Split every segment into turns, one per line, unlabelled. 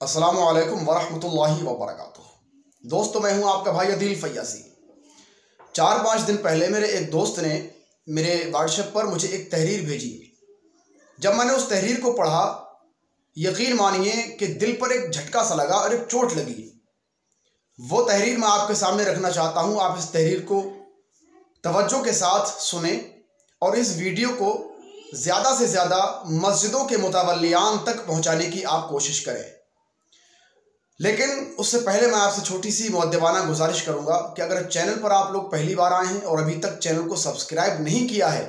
अस्सलामु अलैकुम वरहमतुल्लाहि वबरकातुहू। दोस्तों, मैं हूं आपका भाई अदील फैयासी। 4-5 दिन पहले मेरे एक दोस्त ने मेरे व्हाट्सएप पर मुझे एक तहरीर भेजी। जब मैंने उस तहरीर को पढ़ा, यकीन मानिए कि दिल पर एक झटका सा लगा और एक चोट लगी। वो तहरीर मैं आपके सामने रखना चाहता हूं। आप इस तहरीर को तवज्जो के साथ सुने और इस वीडियो को ज़्यादा से ज़्यादा मस्जिदों के मुतवल्लियान तक पहुंचाने की आप कोशिश करें। लेकिन उससे पहले मैं आपसे छोटी सी मुअद्दबाना गुजारिश करूंगा कि अगर चैनल पर आप लोग पहली बार आए हैं और अभी तक चैनल को सब्सक्राइब नहीं किया है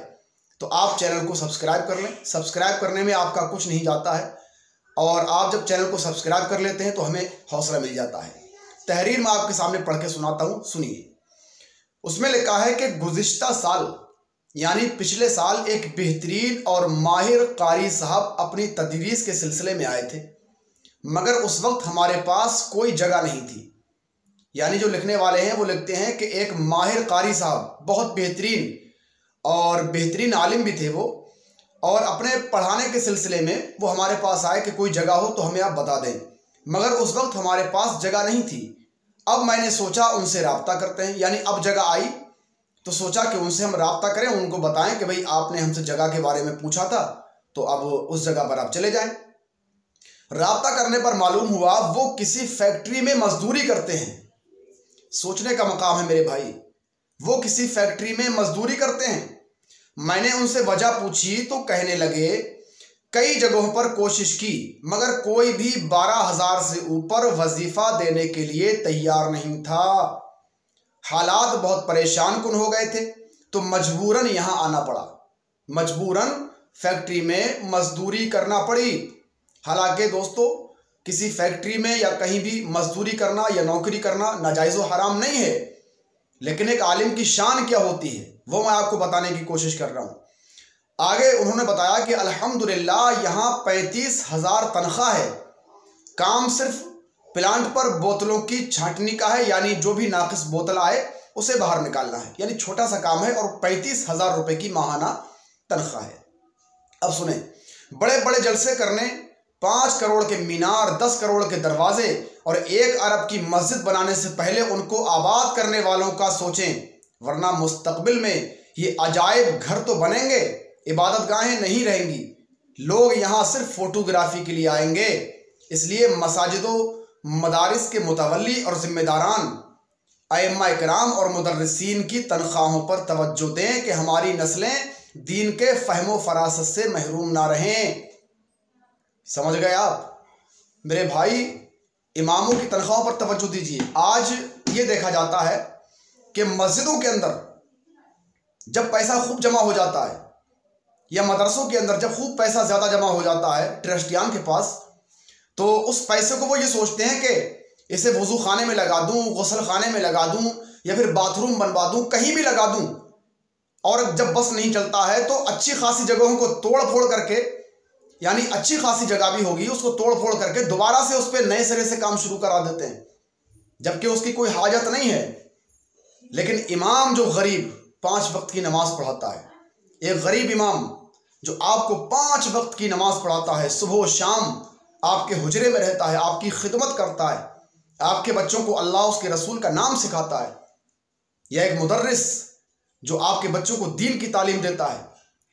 तो आप चैनल को सब्सक्राइब कर लें। सब्सक्राइब करने में आपका कुछ नहीं जाता है और आप जब चैनल को सब्सक्राइब कर लेते हैं तो हमें हौसला मिल जाता है। तहरीर मैं आपके सामने पढ़ के सुनाता हूँ, सुनिए। उसमें लिखा है कि गुज़िश्ता साल यानी पिछले साल एक बेहतरीन और माहिर कारी साहब अपनी तदरीस के सिलसिले में आए थे, मगर उस वक्त हमारे पास कोई जगह नहीं थी। यानी जो लिखने वाले हैं वो लिखते हैं कि एक माहिर कारी साहब, बहुत बेहतरीन और बेहतरीन आलिम भी थे वो, और अपने पढ़ाने के सिलसिले में वो हमारे पास आए कि कोई जगह हो तो हमें आप बता दें, मगर उस वक्त हमारे पास जगह नहीं थी। अब मैंने सोचा उनसे रब्ता करते हैं, यानी अब जगह आई तो सोचा कि उनसे हम रब्ता करें, उनको बताएं कि भाई आपने हमसे जगह के बारे में पूछा था तो अब उस जगह पर आप चले जाएं। राब्ता करने पर मालूम हुआ वो किसी फैक्ट्री में मजदूरी करते हैं। सोचने का मकाम है मेरे भाई, वो किसी फैक्ट्री में मजदूरी करते हैं। मैंने उनसे वजह पूछी तो कहने लगे कई जगहों पर कोशिश की मगर कोई भी 12,000 से ऊपर वजीफा देने के लिए तैयार नहीं था। हालात बहुत परेशान कुन हो गए थे तो मजबूरन यहाँ आना पड़ा। मजबूरन फैक्ट्री में मजदूरी करना पड़ी। हालांकि दोस्तों, किसी फैक्ट्री में या कहीं भी मजदूरी करना या नौकरी करना नाजायज़ व हराम नहीं है, लेकिन एक आलिम की शान क्या होती है वो मैं आपको बताने की कोशिश कर रहा हूँ। आगे उन्होंने बताया कि अल्हम्दुलिल्लाह यहाँ 35,000 तनख्वाह है। काम सिर्फ प्लांट पर बोतलों की छांटनी का है, यानी जो भी नाकिस बोतल आए उसे बाहर निकालना है, यानी छोटा सा काम है और 35,000 रुपये की माहाना तनख्वाह है। अब सुने, बड़े बड़े जलसे करने, 5 करोड़ के मीनार, 10 करोड़ के दरवाजे और 1 अरब की मस्जिद बनाने से पहले उनको आबाद करने वालों का सोचें, वरना मुस्तकबिल में ये अजायब घर तो बनेंगे, इबादत गाहें नहीं रहेंगी। लोग यहाँ सिर्फ फोटोग्राफी के लिए आएंगे। इसलिए मसाजिदों मदारिस के मुतवल्ली और जिम्मेदारान अइम्मा इकराम और मुदर्रिसीन की तनख्वाहों पर तवज्जो दें कि हमारी नस्लें दीन के फहमो फरासत से महरूम ना रहें। समझ गए आप मेरे भाई? इमामों की तनख्वाहों पर तवज्जो दीजिए। आज ये देखा जाता है कि मस्जिदों के अंदर जब पैसा खूब जमा हो जाता है या मदरसों के अंदर जब खूब पैसा ज़्यादा जमा हो जाता है ट्रस्टियान के पास, तो उस पैसे को वो ये सोचते हैं कि इसे वज़ू खाने में लगा दूँ, गुस्ल खाने में लगा दूँ या फिर बाथरूम बनवा दूँ, कहीं भी लगा दूँ। और जब बस नहीं चलता है तो अच्छी खासी जगहों को तोड़ फोड़ करके, यानी अच्छी खासी जगह भी होगी उसको तोड़ फोड़ करके दोबारा से उस पर नए सिरे से काम शुरू करा देते हैं, जबकि उसकी कोई हाजत नहीं है। लेकिन इमाम जो गरीब 5 वक्त की नमाज पढ़ाता है, एक गरीब इमाम जो आपको 5 वक्त की नमाज पढ़ाता है, सुबह शाम आपके हुजरे में रहता है, आपकी खिदमत करता है, आपके बच्चों को अल्लाह उसके रसूल का नाम सिखाता है, या एक मुदर्रिस जो आपके बच्चों को दीन की तालीम देता है,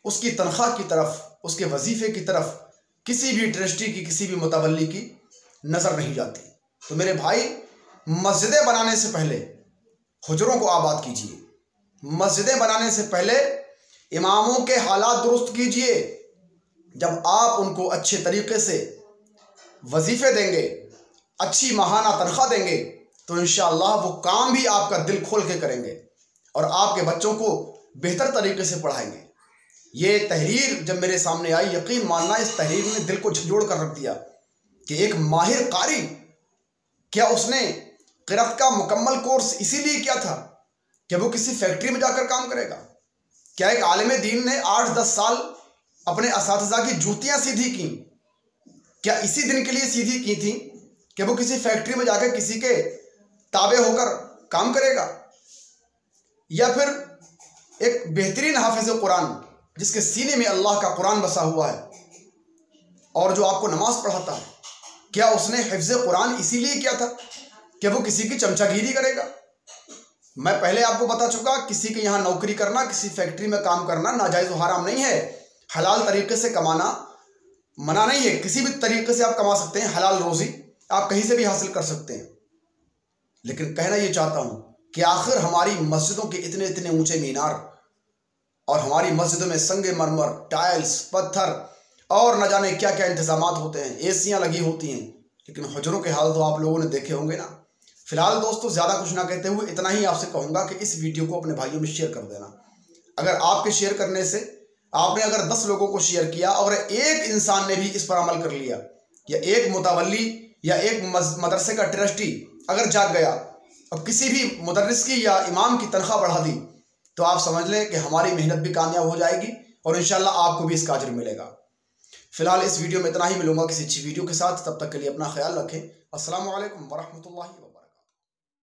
उसकी तनख्वाह की तरफ, उसके वजीफे की तरफ किसी भी ट्रस्टी की, किसी भी मुतवल्ली की नज़र नहीं जाती। तो मेरे भाई, मस्जिदें बनाने से पहले हुजरों को आबाद कीजिए। मस्जिदें बनाने से पहले इमामों के हालात दुरुस्त कीजिए। जब आप उनको अच्छे तरीके से वजीफे देंगे, अच्छी माहाना तनख्वाह देंगे, तो इंशाअल्लाह वो काम भी आपका दिल खोल के करेंगे और आपके बच्चों को बेहतर तरीके से पढ़ाएंगे। ये तहरीर जब मेरे सामने आई, यकीन मानना इस तहरीर ने दिल को झंझोड़ कर रख दिया कि एक माहिर कारी, क्या उसने क़िरात का मुकम्मल कोर्स इसीलिए किया था कि वो किसी फैक्ट्री में जाकर काम करेगा? क्या एक आलिम दीन ने 8-10 साल अपने असातिज़ा की जूतियाँ सीधी की? क्या इसी दिन के लिए सीधी की थी कि वो किसी फैक्ट्री में जाकर किसी के ताबे होकर काम करेगा? या फिर एक बेहतरीन हाफिज़ कुरान जिसके सीने में अल्लाह का कुरान बसा हुआ है और जो आपको नमाज पढ़ाता है, क्या उसने हिफ्ज़ कुरान इसीलिए किया था कि वो किसी की चमचागिरी करेगा? मैं पहले आपको बता चुका, किसी के यहाँ नौकरी करना, किसी फैक्ट्री में काम करना नाजायज़ व हराम नहीं है। हलाल तरीके से कमाना मना नहीं है, किसी भी तरीके से आप कमा सकते हैं, हलाल रोज़ी आप कहीं से भी हासिल कर सकते हैं। लेकिन कहना ये चाहता हूँ कि आखिर हमारी मस्जिदों के इतने इतने ऊंचे मीनार और हमारी मस्जिदों में संगे मरमर, टाइल्स, पत्थर और न जाने क्या क्या इंतजामात होते हैं, एसियां लगी होती हैं, लेकिन हुजरों के हाल तो आप लोगों ने देखे होंगे ना। फिलहाल दोस्तों ज़्यादा कुछ ना कहते हुए इतना ही आपसे कहूँगा कि इस वीडियो को अपने भाइयों में शेयर कर देना। अगर आपके शेयर करने से आपने अगर 10 लोगों को शेयर किया और एक इंसान ने भी इस पर अमल कर लिया, या एक मुतवल्ली या एक मदरसे का ट्रस्टी अगर जाग गया और किसी भी मुदर्रिस की या इमाम की तनख्वाह बढ़ा दी, तो आप समझ लें कि हमारी मेहनत भी कामयाब हो जाएगी और इंशाल्लाह आपको भी इसका अजर मिलेगा। फिलहाल इस वीडियो में इतना ही, मिलूंगा किसी अच्छी वीडियो के साथ। तब तक के लिए अपना ख्याल रखें। अस्सलामु अलैकुम वरहमतुल्लाहि वबरकातुहू।